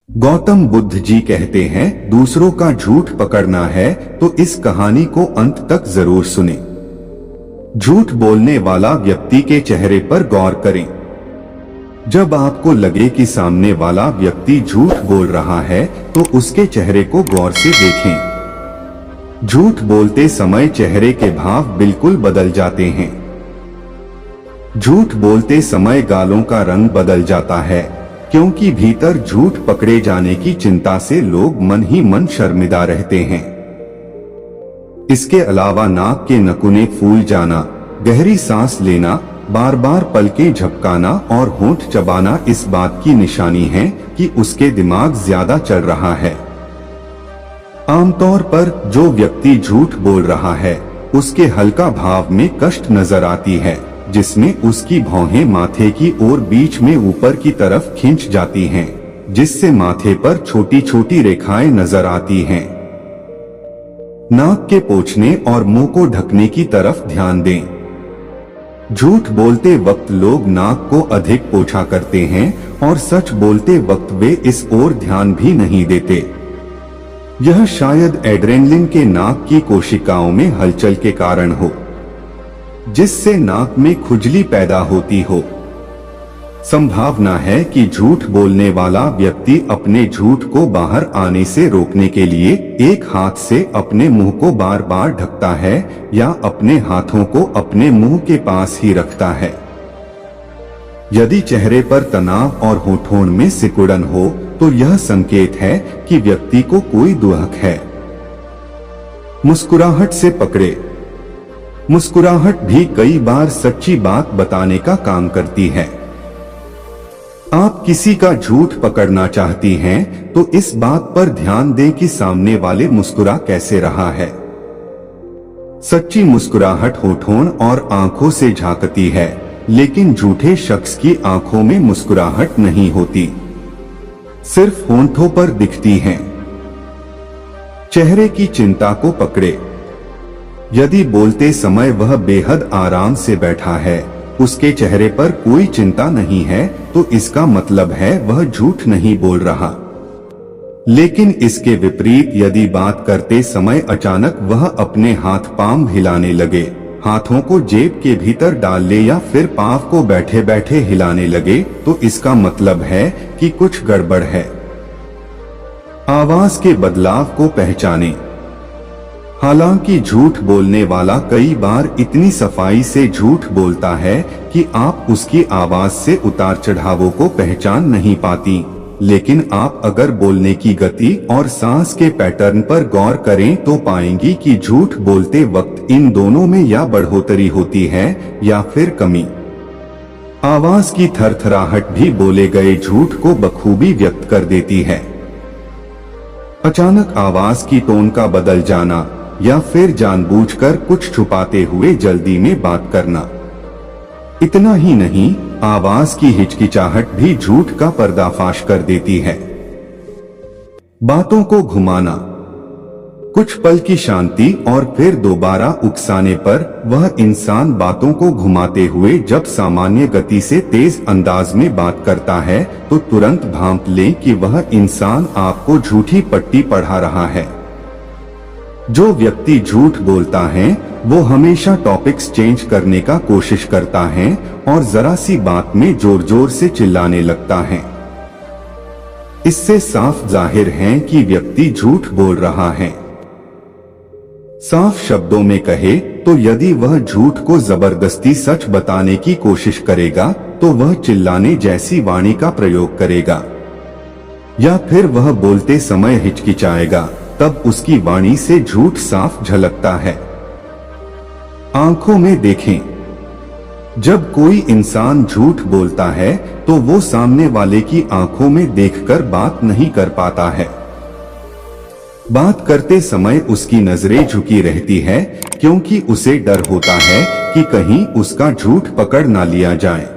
गौतम बुद्ध जी कहते हैं, दूसरों का झूठ पकड़ना है तो इस कहानी को अंत तक जरूर सुने। झूठ बोलने वाला व्यक्ति के चेहरे पर गौर करें। जब आपको लगे कि सामने वाला व्यक्ति झूठ बोल रहा है तो उसके चेहरे को गौर से देखें। झूठ बोलते समय चेहरे के भाव बिल्कुल बदल जाते हैं। झूठ बोलते समय गालों का रंग बदल जाता है, क्योंकि भीतर झूठ पकड़े जाने की चिंता से लोग मन ही मन शर्मिंदा रहते हैं। इसके अलावा नाक के नकुने फूल जाना, गहरी सांस लेना, बार बार पलकें झपकाना और होंठ चबाना इस बात की निशानी है कि उसके दिमाग ज्यादा चल रहा है। आमतौर पर जो व्यक्ति झूठ बोल रहा है उसके हल्का भाव में कष्ट नजर आती है, जिसमें उसकी भौहें माथे की ओर बीच में ऊपर की तरफ खिंच जाती हैं, जिससे माथे पर छोटी छोटी रेखाएं नजर आती हैं। नाक के पोंछने और मुंह को ढकने की तरफ ध्यान दें। झूठ बोलते वक्त लोग नाक को अधिक पोंछा करते हैं और सच बोलते वक्त वे इस ओर ध्यान भी नहीं देते। यह शायद एड्रेनलिन के नाक की कोशिकाओं में हलचल के कारण हो, जिससे नाक में खुजली पैदा होती हो। संभावना है कि झूठ बोलने वाला व्यक्ति अपने झूठ को बाहर आने से रोकने के लिए एक हाथ से अपने मुंह को बार बार ढकता है या अपने हाथों को अपने मुंह के पास ही रखता है। यदि चेहरे पर तनाव और होठों में सिकुड़न हो तो यह संकेत है कि व्यक्ति को कोई दुख है। मुस्कुराहट से पकड़े। मुस्कुराहट भी कई बार सच्ची बात बताने का काम करती है। आप किसी का झूठ पकड़ना चाहती हैं तो इस बात पर ध्यान दें कि सामने वाले मुस्कुरा कैसे रहा है। सच्ची मुस्कुराहट होठों और आंखों से झांकती है, लेकिन झूठे शख्स की आंखों में मुस्कुराहट नहीं होती, सिर्फ होंठों पर दिखती है। चेहरे की चिंता को पकड़े। यदि बोलते समय वह बेहद आराम से बैठा है, उसके चेहरे पर कोई चिंता नहीं है, तो इसका मतलब है वह झूठ नहीं बोल रहा। लेकिन इसके विपरीत यदि बात करते समय अचानक वह अपने हाथ पांव हिलाने लगे, हाथों को जेब के भीतर डाल ले या फिर पांव को बैठे बैठे हिलाने लगे, तो इसका मतलब है कि कुछ गड़बड़ है। आवाज के बदलाव को पहचानें। हालांकि झूठ बोलने वाला कई बार इतनी सफाई से झूठ बोलता है कि आप उसकी आवाज से उतार चढ़ावों को पहचान नहीं पाती, लेकिन आप अगर बोलने की गति और सांस के पैटर्न पर गौर करें तो पाएंगी कि झूठ बोलते वक्त इन दोनों में या बढ़ोतरी होती है या फिर कमी। आवाज की थरथराहट भी बोले गए झूठ को बखूबी व्यक्त कर देती है। अचानक आवाज की टोन का बदल जाना या फिर जानबूझकर कुछ छुपाते हुए जल्दी में बात करना। इतना ही नहीं, आवाज की हिचकिचाहट भी झूठ का पर्दाफाश कर देती है। बातों को घुमाना। कुछ पल की शांति और फिर दोबारा उकसाने पर वह इंसान बातों को घुमाते हुए जब सामान्य गति से तेज अंदाज में बात करता है तो तुरंत भांप लें कि वह इंसान आपको झूठी पट्टी पढ़ा रहा है। जो व्यक्ति झूठ बोलता है वो हमेशा टॉपिक्स चेंज करने का कोशिश करता है और जरा सी बात में जोर जोर से चिल्लाने लगता है। इससे साफ जाहिर है कि व्यक्ति झूठ बोल रहा है। साफ शब्दों में कहे तो यदि वह झूठ को जबरदस्ती सच बताने की कोशिश करेगा तो वह चिल्लाने जैसी वाणी का प्रयोग करेगा, या फिर वह बोलते समय हिचकिचाएगा, तब उसकी वाणी से झूठ साफ झलकता है। आंखों में देखें। जब कोई इंसान झूठ बोलता है तो वो सामने वाले की आंखों में देखकर बात नहीं कर पाता है। बात करते समय उसकी नजरें झुकी रहती है, क्योंकि उसे डर होता है कि कहीं उसका झूठ पकड़ ना लिया जाए।